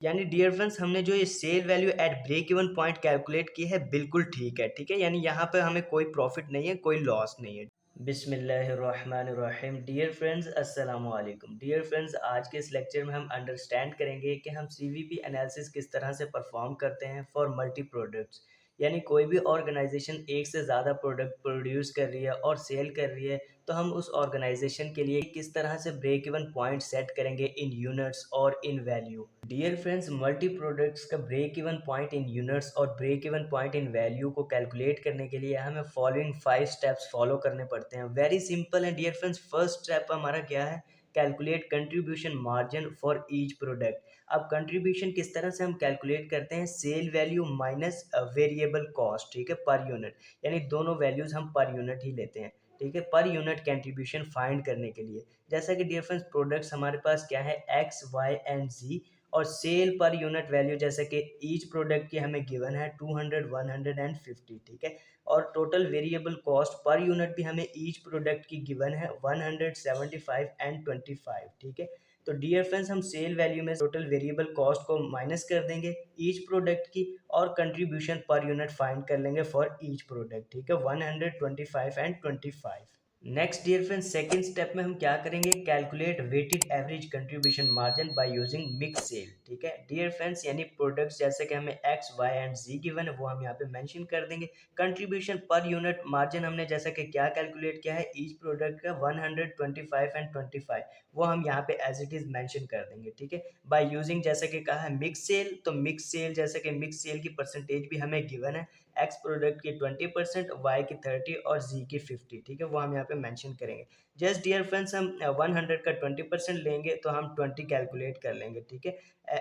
यानी dear friends हमने जो ये sale value at break even point calculate की है बिल्कुल ठीक है यानी यहाँ पे हमें कोई प्रॉफिट नहीं है, कोई लॉस नहीं है। बिस्मिल्लाहिर्रहमानिर्रहीम। डियर फ्रेंड्स अस्सलाम वालेकुम। डियर फ्रेंड्स आज के इस लेक्चर में हम अंडरस्टैंड करेंगे कि हम सीवीपी एनालिसिस किस तरह से परफॉर्म करते हैं फॉर मल्टी प्रोडक्ट्स। यानी कोई भी ऑर्गेनाइजेशन एक से ज़्यादा प्रोडक्ट प्रोड्यूस कर रही है और सेल कर रही है, तो हम उस ऑर्गेनाइजेशन के लिए किस तरह से ब्रेक इवन पॉइंट सेट करेंगे इन यूनिट्स और in value. Dear friends multi products का break even point in units और break even point in value को कैलकुलेट करने के लिए हमें फॉलोइंग 5 स्टेप्स फॉलो करने पड़ते हैं। वेरी सिंपल है डियर फ्रेंड्स। फर्स्ट स्टेप हमारा क्या है? Calculate contribution margin for each product. अब कंट्रीब्यूशन किस तरह से हम कैलकुलेट करते हैं? Sale value minus variable cost, ठीक है, पर यूनिट। यानी दोनों वैल्यूज हम पर यूनिट ही लेते हैं, ठीक है, पर यूनिट कंट्रीब्यूशन फाइंड करने के लिए। जैसा कि डियर फ्रेंड्स प्रोडक्ट्स हमारे पास क्या है? एक्स वाई एंड जी, और सेल पर यूनिट वैल्यू जैसे कि ईच प्रोडक्ट की हमें गिवन है 200, 100 एंड 50, ठीक है। और total variable cost per unit भी हमें ईच प्रोडक्ट की गिवन है 100, 75 एंड 25, ठीक है। तो डियर फ्रेंड्स हम सेल वैल्यू में टोटल वेरिएबल कॉस्ट को माइनस कर देंगे ईच प्रोडक्ट की, और कंट्रीब्यूशन पर यूनिट फाइंड कर लेंगे फॉर ईच प्रोडक्ट, ठीक है, 100, 25 and 25। Next dear friends second step में हम क्या करेंगे? Calculate weighted average contribution margin by using mix sale, ठीक है डियर फ्रेंड्स। यानी प्रोडक्ट्स जैसे कि हमें X Y and Z given है वो हम यहाँ पे मेंशन कर देंगे। कंट्रीब्यूशन पर यूनिट मार्जिन हमने जैसे कि क्या कैलकुलेट किया है? ईच प्रोडक्ट का 100, 25 एंड 25, वो हम यहाँ पे एज इट इज मेंशन कर देंगे, ठीक है, बाय यूजिंग जैसे कि कहा है मिक्स सेल। तो मिक्स सेल जैसे कि मिक्स सेल की परसेंटेज भी हमें गिवन है, एक्स प्रोडक्ट की 20%, वाई की 30 और जी की 50, ठीक है, वो हम यहाँ पे मेंशन करेंगे। जस्ट डियर फ्रेंड्स हम 100 का 20% लेंगे तो हम 20 कैलकुलेट कर लेंगे, ठीक है।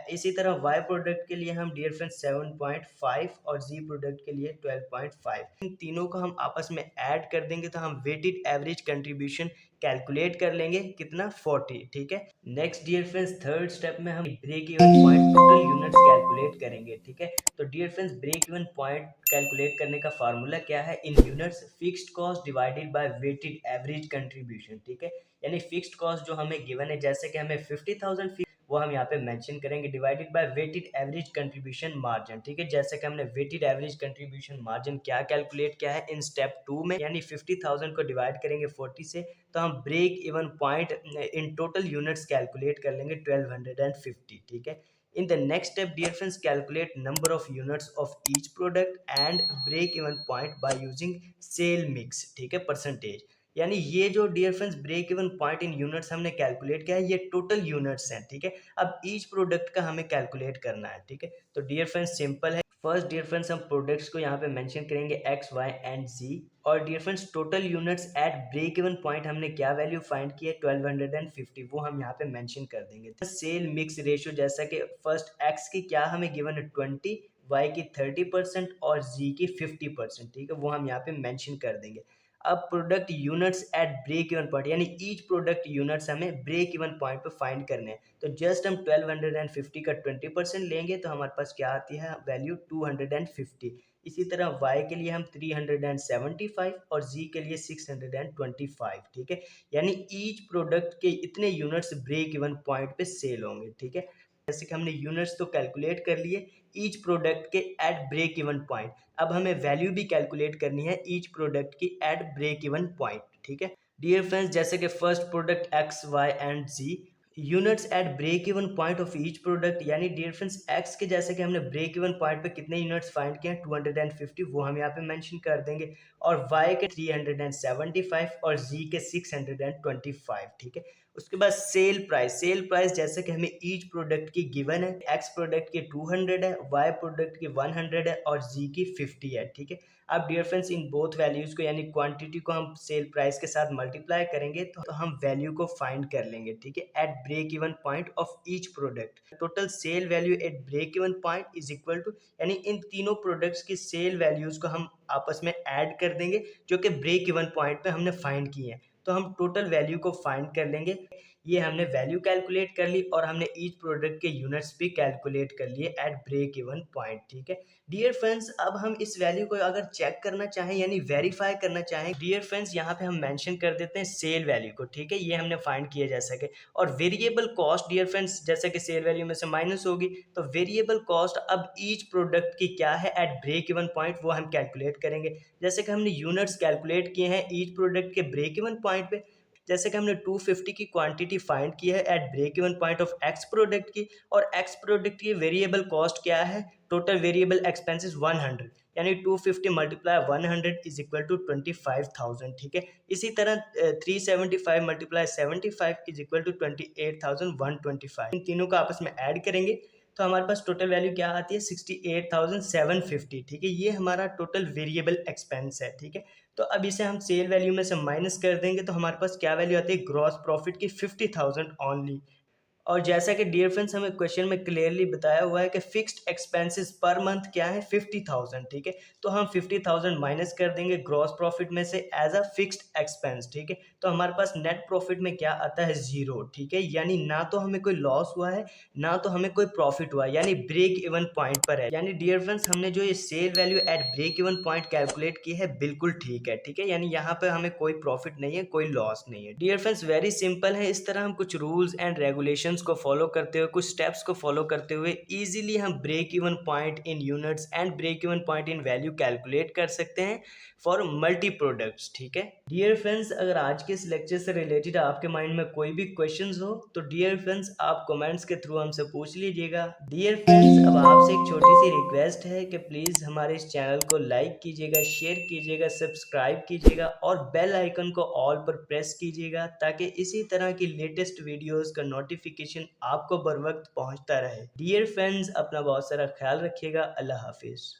इसी तरह वाई प्रोडक्ट के लिए हम डियर फ्रेंड्स 7.5 और जी प्रोडक्ट के लिए 12.5, इन तीनों को हम आपस में ऐड कर देंगे तो हम वेटेड एवरेज कंट्रीब्यूशन कैलकुलेट कर लेंगे, कितना? 40, ठीक है। Next dear friends third step में हम break even point total units calculate करेंगे, ठीक है। तो dear friends break even point calculate करने का फार्मूला क्या है? In units fixed cost divided by weighted average contribution, ठीक है। यानी फिक्स्ड कॉस्ट जो हमें गिवन है जैसे कि हमें 50,000 वो हम यहाँ पे मेंशन करेंगे divided by weighted average contribution margin, ठीक है। जैसे कि हमने वेटेड एवरेज कंट्रीब्यूशन मार्जिन क्या कैलकुलेट किया है इन स्टेप 2 में, यानी 50,000 को डिवाइड करेंगे 40 से, तो हम break even point in total units calculate कर लेंगे 1250, ठीक है। In the next step, dear friends, calculate number of units of each product and break even point by using sale mix, ठीक है, परसेंटेज। यानी ये जो dear friends break even point in units हमने कैलकुलेट किया है ये टोटल यूनिट्स हैं, ठीक है। अब ईच प्रोडक्ट का हमें कैलकुलेट करना है, ठीक है। तो डियर फ्रेंड्स सिंपल है। फर्स्ट डियर फ्रेंड्स हम प्रोडक्ट्स को यहाँ पे मेंशन करेंगे एक्स वाई एंड जी, और dear friends total units at break even point हमने क्या वैल्यू फाइंड की है? 1250, वो हम यहाँ पे मेंशन कर देंगे। सेल मिक्स रेशियो जैसा कि फर्स्ट एक्स की क्या हमें गिवन है 20, वाई की 30% और जी की 50%, ठीक है, वो हम यहाँ पे मेंशन कर देंगे। अब product units at break even point, यानी ईच प्रोडक्ट यूनिट्स हमें ब्रेक इवन पॉइंट पे फाइंड करने हैं। तो जस्ट हम 1250 का 20% लेंगे तो हमारे पास क्या आती है वैल्यू? 250। इसी तरह y के लिए हम 375 और z के लिए 625, ठीक है। यानी ईच प्रोडक्ट के इतने यूनिट्स ब्रेक इवन पॉइंट पे सेल होंगे, ठीक है। जैसे कि हमने यूनिट्स तो कैलकुलेट कर लिए ईच प्रोडक्ट के एट ब्रेक इवन पॉइंट, अब हमें वैल्यू भी कैलकुलेट करनी है ईच प्रोडक्ट की एट ब्रेक इवन पॉइंट, ठीक है। डियर फ्रेंड्स जैसे कि first product X Y and Z, units at break even point of each product, यानी डियर फ्रेंड्स एक्स के जैसे कि हमने ब्रेक इवन पॉइंट पे कितने यूनिट्स फाइंड किए हैं? 250, वो हम यहाँ पे मेंशन कर देंगे, और वाई के 375 और जी के 625, ठीक है। उसके बाद सेल प्राइस जैसे कि हमें ईच प्रोडक्ट की गिवन है, एक्स प्रोडक्ट की 200 है, वाई प्रोडक्ट की 100 है और जी की 50 है, ठीक है। अब dear friends in both values को यानी क्वांटिटी को हम सेल प्राइस के साथ मल्टीप्लाई करेंगे तो हम वैल्यू को फाइंड कर लेंगे, ठीक है, at break even point of each product. Total sale value at break even point is equal to, यानी इन तीनों प्रोडक्ट्स की सेल वैल्यूज को हम आपस में ऐड कर देंगे जो कि ब्रेक इवन पॉइंट पे हमने फाइंड किए हैं, तो हम टोटल वैल्यू को फाइंड कर लेंगे। ये हमने वैल्यू कैलकुलेट कर ली और हमने ईच प्रोडक्ट के यूनिट्स भी कैलकुलेट कर लिए एट ब्रेक इवन पॉइंट। ठीक है डियर फ्रेंड्स, अब हम इस वैल्यू को अगर चेक करना चाहें यानी वेरीफाई करना चाहें, डियर फ्रेंड्स यहाँ पे हम मेंशन कर देते हैं सेल वैल्यू को। ठीक है, ये हमने फाइंड किया जा सके। और वेरिएबल कॉस्ट डियर फ्रेंड्स, जैसे कि सेल वैल्यू में से माइनस होगी, तो वेरिएबल कॉस्ट अब ईच प्रोडक्ट की क्या है एट ब्रेक इवन पॉइंट, वो हम कैलकुलेट करेंगे। जैसे कि हमने यूनिट्स कैलकुलेट किए हैं ईच प्रोडक्ट के ब्रेक इवन पॉइंट पे। जैसे कि हमने 250 की क्वांटिटी फाइंड की है at break even point of X product की, और एक्स प्रोडक्ट की वेरिएबल कॉस्ट क्या है, टोटल वेरिएबल एक्सपेंसेस 100, यानी 250 मल्टीप्लाई 100 इज इक्वल टू 25,000। ठीक है, इसी तरह 375 मल्टीप्लाई 75 इज इक्वल टू 28,125। इन तीनों को आपस में ऐड करेंगे तो हमारे पास टोटल वैल्यू क्या आती है, 68,750। ठीक है, ये हमारा टोटल वेरिएबल एक्सपेंस है। ठीक है, तो अब इसे हम सेल वैल्यू में से माइनस कर देंगे तो हमारे पास क्या वैल्यू आती है, ग्रॉस प्रॉफिट की 50,000 ओनली। और जैसा कि डियर फ्रेंड्स हमें क्वेश्चन में क्लियरली बताया हुआ है कि फिक्स्ड एक्सपेंसेस पर मंथ क्या है, 50,000। ठीक है, तो हम 50,000 माइनस कर देंगे ग्रॉस प्रॉफिट में से एज अ फिक्स्ड एक्सपेंस। ठीक है, तो हमारे पास नेट प्रॉफिट में क्या आता है, जीरो। ठीक है, यानी ना तो हमें कोई लॉस हुआ है ना तो हमें कोई प्रॉफिट हुआ है, यानी ब्रेक इवन पॉइंट पर है। यानी डियर फ्रेंड्स हमने जो ये sale value at break even point calculate की है बिल्कुल ठीक है। ठीक है, यानी यहाँ पे हमें कोई प्रॉफिट नहीं है, कोई लॉस नहीं है। डियर फ्रेंड्स वेरी सिंपल है, इस तरह हम कुछ रूल्स एंड रेगुलेशंस को फॉलो करते हुए, कुछ स्टेप्स को फॉलो करते हुए इजीली हम break even point in units and break even point in value calculate कर सकते हैं फॉर मल्टी प्रोडक्ट्स। ठीक है डियर फ्रेंड्स, अगर आज के इस लेक्चर से रिलेटेड आपके माइंड में कोई भी क्वेश्चंस हो तो डियर फ्रेंड्स आप कमेंट्स के थ्रू हमसे पूछ लीजिएगा। डियर फ्रेंड्स, अब आपसे एक छोटी सी रिक्वेस्ट है कि प्लीज़ हमारे इस चैनल को लाइक कीजिएगा, शेयर कीजिएगा, सब्सक्राइब कीजिएगा और बेल आइकन को ऑल पर प्रेस कीजिएगा ताकि इसी तरह की लेटेस्ट वीडियोस का नोटिफिकेशन आपको बर वक्त पहुंचता रहे। डियर फ्रेंड्स, अपना बहुत सारा ख्याल रखिएगा। अल्लाह हाफिज़।